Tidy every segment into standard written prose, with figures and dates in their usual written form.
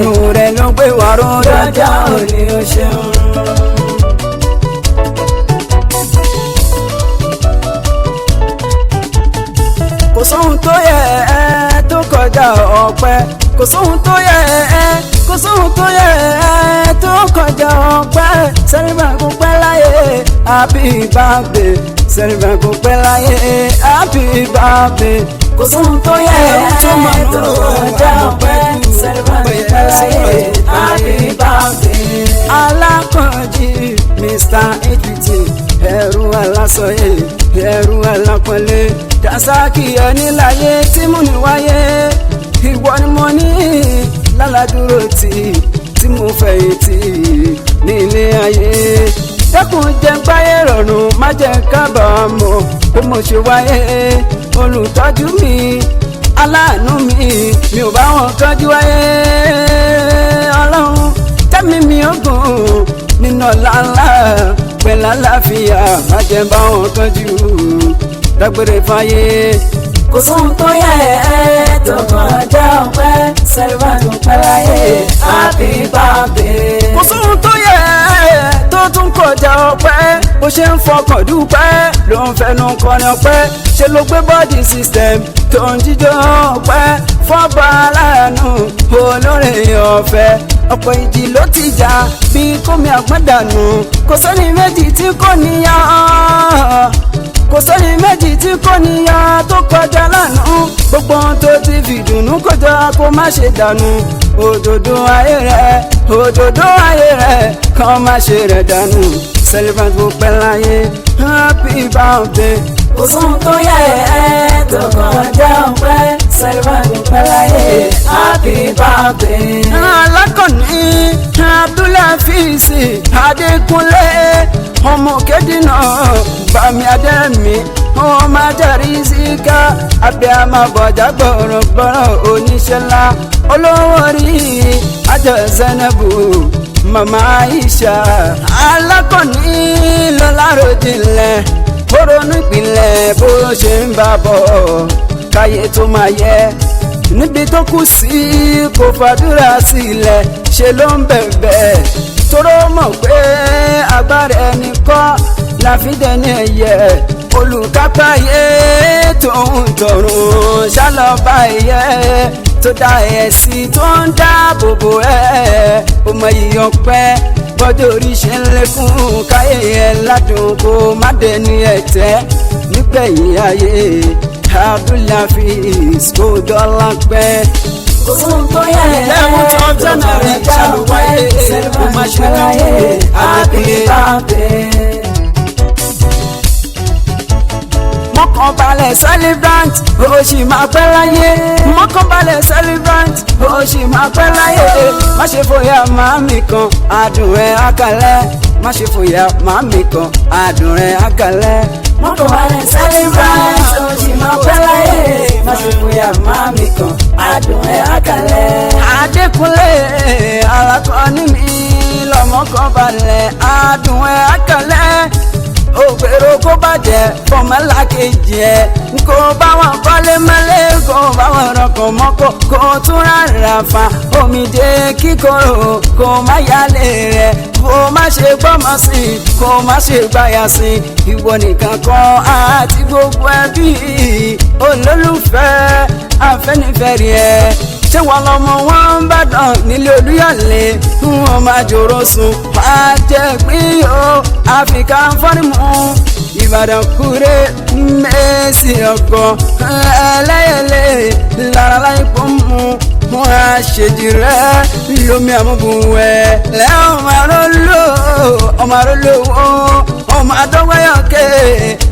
àánú rẹ̀ ló gbé wa ró dáadáa òní o ṣeun. kò sóhun tó yẹ ẹ́ tó kọjá ọpẹ́ kò sóhun tó yẹ ẹ́ kò sóhun tó yẹ ẹ́ tó kọjá ọpẹ́ Celebrant kò pẹ́ láyé happy birthday Celebrant kò pẹ́ láyé happy birthday kò sóhun tó yẹ ẹ́ tó kọjá ọpẹ́ Celebrant kò pẹ́ láyé happy birthday. Alákànjí Mr. HBT ẹrú alásọyé ẹrú alápọ̀nlé Dasaki ẹni láyé tí mú ní wáyé ìwọ ni mo ní lálàdúró tí mo fẹ̀yìntì ní ilé ayé dẹ́kun jẹ́ gbáyé rọrùn má jẹ́ kábàámọ̀ pé mo ṣe wáyé olùtọ́jú mi aláàánú mi ò bá wọn kánjú wáyé ọlọ́run tẹ́mi mi ògùn nínú ọ̀la ńlá pẹ̀lú àlàáfíà má jẹ́ bá wọn kánjú dágbére fáyé. kò sóhun tó yẹ ẹ́ tó kọjá ọpẹ́ Celebrant kò pẹ́ láyé happy birthday. kò sóhun tó yẹ ẹ́ tó tún kọjá ọpẹ́ bó ṣe ń fọkàn dúpẹ́ ló ń fẹnu kọrin ọpẹ́ ṣe ló gbé body system tó ń jíjó ọpẹ́ fọ́ba aláàánú olóore ọ̀fẹ́ ọ̀pọ̀ ìjì ló ti jà bí kómi àgbọ̀dànù kò sẹ́ni méjì tí kò níyàn kò sẹ́ni méjì tí kò níyàn tó kọjá lánàá gbogbo ohun tó ti fi dùnnú kọjá kó má ṣe dànù òdòdó ayé rẹ̀ kàn má ṣe rẹ̀ dànù Celebrant kò pẹ́ láyé happy birthday. kò sóhun tó yẹ ẹ́ tó kọjá ọpẹ́ Celebrant kò pẹ́ láyé happy birthday. Alákànní Abdulhafiz Adékúnlé ọmọ Òkèdínà bàmí adẹ́rẹ̀mí ọmọ adarí síká abiyamọ bọ̀jà gbọ̀rọ̀gbọ̀rọ̀ oníṣẹ́ ńlá olówó rí ajọ Zainabu mama Aisha. Alákànní lọ́láròjinlẹ̀ ó ronú ìpìlẹ̀ bó ṣe ń bá bọ̀ káyé tó máa yẹ níbi tó kù sí kò fàdúrà sílẹ̀ ṣe ló ń bẹ̀bẹ̀ tóró mọ̀ pé agbára ẹni kọ́ láfídẹ́ni ẹ̀yẹ olùkápáyé tó ń tọrùn ṣálọ́ba ẹ̀yẹ tó dá ẹ̀ sí tó ń dáàbò bò ẹ̀ ọmọ yìí ọpẹ́ bọ́dọ̀ orí ṣe ń lékún káyé ẹ̀ ládùn kó má dẹni ẹ̀tẹ́ nígbẹ̀yìn ayé Abdulhafiz kò dọ́là pẹ́. kò sóhun tó yẹ lẹ́wọ̀n tó ń tẹ̀lé rẹ̀ ṣàlùwáyé kò má ṣe láyé happy birthday. mọ́kànbalẹ̀ Celebrant ó sì máa pẹ́ láyé mọ́kànbalẹ̀ Celebrant ó sì máa pẹ́ láyé má ṣe fòyà màmí kan adùn ẹ̀ àkàlẹ̀ má ṣe fòyà màmí kan adùn ẹ̀ àkàlẹ̀. mọ́kànbalẹ̀ Celebrant ó sì máa pẹ́ láyé má ṣe fòyà màmí kan adùn ẹ̀ àkàlẹ̀. Adékúnlé Alákànní mi lọ́mọkànbalẹ̀ adùn ẹ̀ àkàlẹ̀ ògbèrò kó bàjẹ́ fọmọlá kejì ẹ̀ kó bá wọn kọ́lé mọ́lẹ̀ kó bá wọn rọkàn mọ́kọ́ kó tún rárá fa omijé kíkorò kó má yálé rẹ̀ kó má ṣe gbọ́mọ sí kó má ṣe gbáyà sí ìwọ nìkan kọ́ àti gbogbo ẹbí olólùfẹ́ Afẹ́nifẹ́re ẹ̀ ṣé wọn lọmọ wọn ń bàdàn nílé Olúyọ̀lé wọn máa jòrò sùn máa jẹ pín o Áfíríkà fọ́nìmù Ìbàdàn kúrẹ́ mẹ́sì ọkọ̀ ẹlẹ́yẹlé lára láì pọ̀ mú wọn á ṣèjì rẹ lómi àmúbùwẹ̀ lẹ́wọ̀n ọmọ arólówó ọmọ adọ́wẹ́yọ̀kẹ́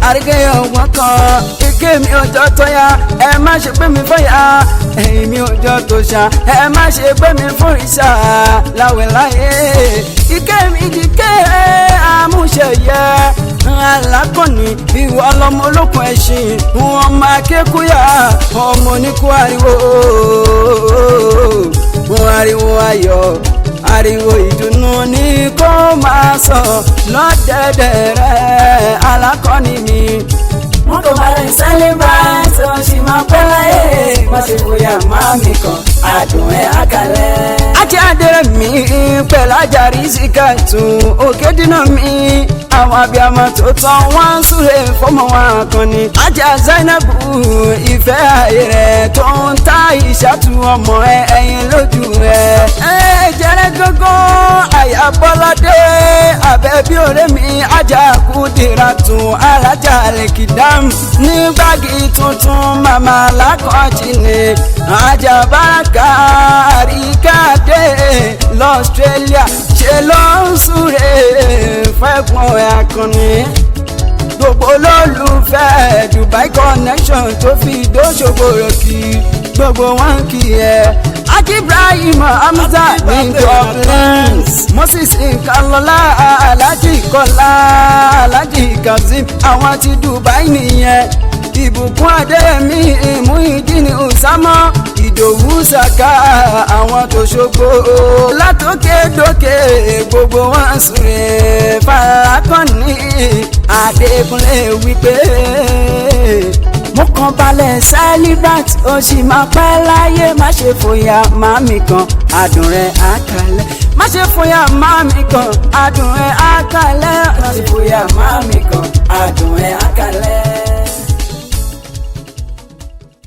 àríkẹ́yọ̀ wọn kan ike mi ọjọ́ tó yá ẹ má ṣe pé mi fọ́yà ẹ̀yìn mi ọjọ́ tó ṣá ẹ má ṣe pé mi fún ìṣá láwẹ̀ láyé ike mi dìkẹ́ àmúṣeyẹ Alákànní ìwọ ọlọmọ olókun ẹṣin wọn máa kékúyà ọmọ oníkú ariwo wọn ariwo ayọ̀ ariwo ìdùnnú ni kó máa sọ lọ́dẹ̀dẹ̀ rẹ̀ Alákànní mi. mọ́kànbalẹ̀ Celebrant ó sì máa pẹ́ láyé má ṣe fòyà màmí kan adùn ẹ̀ àkàlẹ̀. ajá alájàrí síkàtù òkè dínà mi àwọn abiyamọ tó tán wọ́n ń súre fọmọ wọn kan ni. ajá Zainabu ìfẹ́ ayé rẹ̀ tó ń ta ìṣàtú ọmọ ẹ̀yìn lójú rẹ̀. jẹ́rẹ́ gógó àyà Bọ́ládé àbẹ̀bí ọ̀rẹ́ mi ajá Kúdírátù alájà lẹ́kìdám ní gbági tuntun màmá lákọ̀ọ́jì ni. ajá Báràká àríkàdé l'Australia ṣe ló ń súre fẹ́gbọ́n akọni. gbogbo olólùfẹ́ Dubai connection tó fi dóṣogbo rọ̀kì gbogbo wọn kì í ẹ̀. Aki Ibrahim Hamza ní Dublin, Moses Nkalola Alhaji Kọ́lá Alhaji Kazeem àwọn ti Dubai nìyẹn. Ìbùkún Adéyẹmí Muideen Usama Ìdòwú Saka àwọn tó ṣogbo látòkè dókè gbogbo wọn súre Fárákànní Adékúnlé wípé mo kàn balẹ̀ celebrate ó sì máa pẹ́ láyé má ṣe fòyà màmí kan adùn rẹ̀ àkàlẹ̀ má ṣe fòyà màmí kan adùn rẹ̀ àkàlẹ̀ má ṣe fòyà màmí kan adùn rẹ̀ àkàlẹ̀.